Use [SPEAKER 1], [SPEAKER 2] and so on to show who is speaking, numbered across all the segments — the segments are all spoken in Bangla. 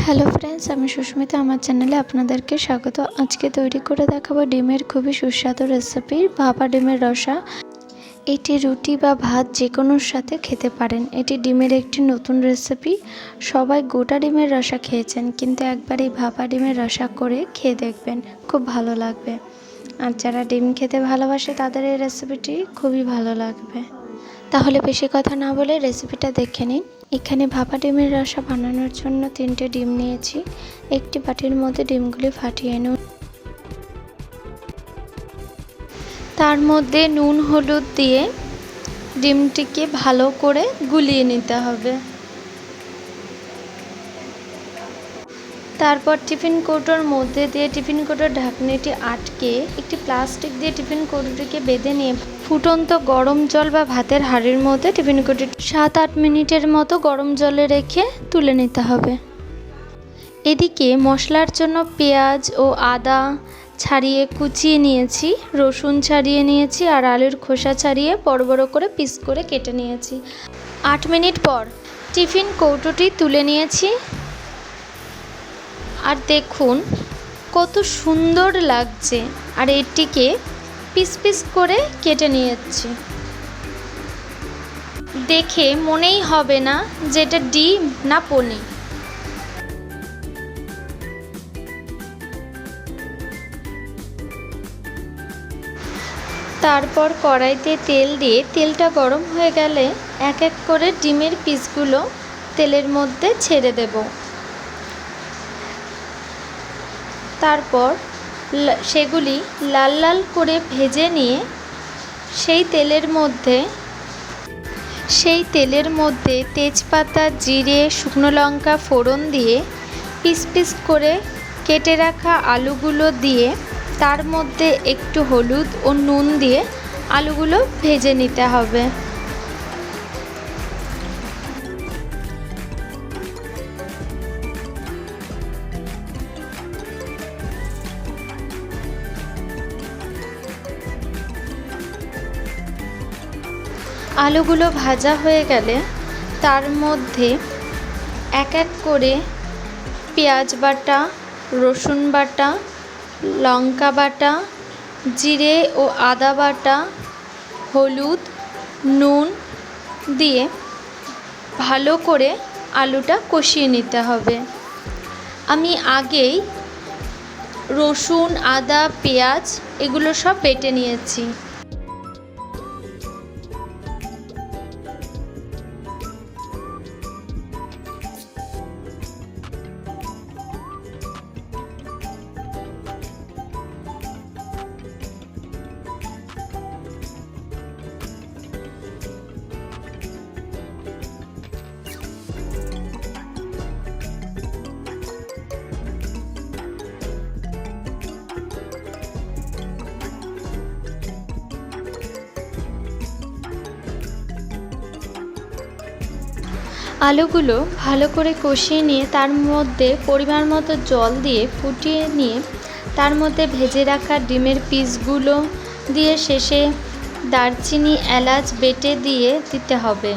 [SPEAKER 1] হ্যালো ফ্রেন্ডস, আমি সুস্মিতা। আমার চ্যানেলে আপনাদেরকে স্বাগত। আজকে তৈরি করে দেখাবো ডিমের খুবই সুস্বাদু রেসিপি ভাপা ডিমের রসা। এটি রুটি বা ভাত যে কোনোর সাথে খেতে পারেন। এটি ডিমের একটি নতুন রেসিপি। সবাই গোটা ডিমের রসা খেয়েছেন, কিন্তু একবার এই ভাপা ডিমের রসা করে খেয়ে দেখবেন, খুব ভালো লাগবে। আর যারা ডিম খেতে ভালোবাসে তাদের এই রেসিপিটি খুবই ভালো লাগবে। তাহলে বেশি কথা না বলে রেসিপিটা দেখে নিন। এখানে ভাপা ডিমের রসা বানানোর জন্য 3টে ডিম নিয়েছি। একটি বাটির মধ্যে ডিমগুলি ফাটিয়ে নিন। তার মধ্যে নুন হলুদ দিয়ে ডিমটিকে ভালো করে গুলিয়ে নিতে হবে। তারপর টিফিন কৌটোর মধ্যে দিয়ে টিফিন কৌটোর ঢাকনিটি আটকে একটি প্লাস্টিক দিয়ে টিফিন কৌটোটিকে বেঁধে নিয়ে ফুটন্ত গরম জল বা ভাতের হাঁড়ির মধ্যে টিফিন কৌটোটি 7-8 মিনিটের মতো গরম জলে রেখে তুলে নিতে হবে। এদিকে মশলার জন্য পেঁয়াজ ও আদা ছাড়িয়ে কুচিয়ে নিয়েছি, রসুন ছাড়িয়ে নিয়েছি আর আলুর খোসা ছাড়িয়ে বড় বড় করে পিস করে কেটে নিয়েছি। 8 মিনিট পর টিফিন কৌটোটি তুলে নিয়েছি। আর দেখুন কত সুন্দর লাগছে। আর এটিকে পিস পিস করে কেটে নিয়েছি। দেখে মনেই হবে না যে এটা ডিম না পনির। তারপর কড়াইতে তেল দিয়ে তেলটা গরম হয়ে গেলে এক এক করে ডিমের পিসগুলো তেলের মধ্যে ছেড়ে দেব। তারপর সেগুলি লাল লাল করে ভেজে নিয়ে সেই তেলের মধ্যে তেজপাতা, জিরে, শুকনো লঙ্কা ফোড়ন দিয়ে পিস পিস করে কেটে রাখা আলুগুলো দিয়ে তার মধ্যে একটু হলুদ ও নুন দিয়ে আলুগুলো ভেজে নিতে হবে। আলুগুলো ভাজা হয়ে গেলে তার মধ্যে এক এক করে পেঁয়াজ বাটা, রসুন বাটা, লঙ্কা বাটা, জিরে ও আদা বাটা, হলুদ, নুন দিয়ে ভালো করে আলুটা কষিয়ে নিতে হবে। আমি আগেই রসুন, আদা, পেঁয়াজ এগুলো সব বেটে নিয়েছি। আলুগুলো ভালো করে কষিয়ে নিয়ে তার মধ্যে পরিমাণ মতো জল দিয়ে ফুটিয়ে নিয়ে তার মধ্যে ভেজে রাখা ডিমের পিসগুলো দিয়ে শেষে দারচিনি, এলাচ বেটে দিয়ে দিতে হবে।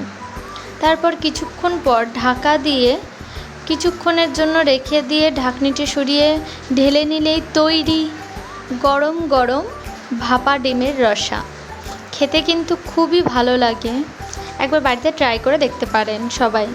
[SPEAKER 1] তারপর কিছুক্ষণ পর ঢাকা দিয়ে কিছুক্ষণের জন্য রেখে দিয়ে ঢাকনিটি সরিয়ে ঢেলে নিলেই তৈরি গরম গরম ভাপা ডিমের রসা। খেতে কিন্তু খুবই ভালো লাগে। একবার বাড়িতে ট্রাই করে দেখতে পারেন সবাই।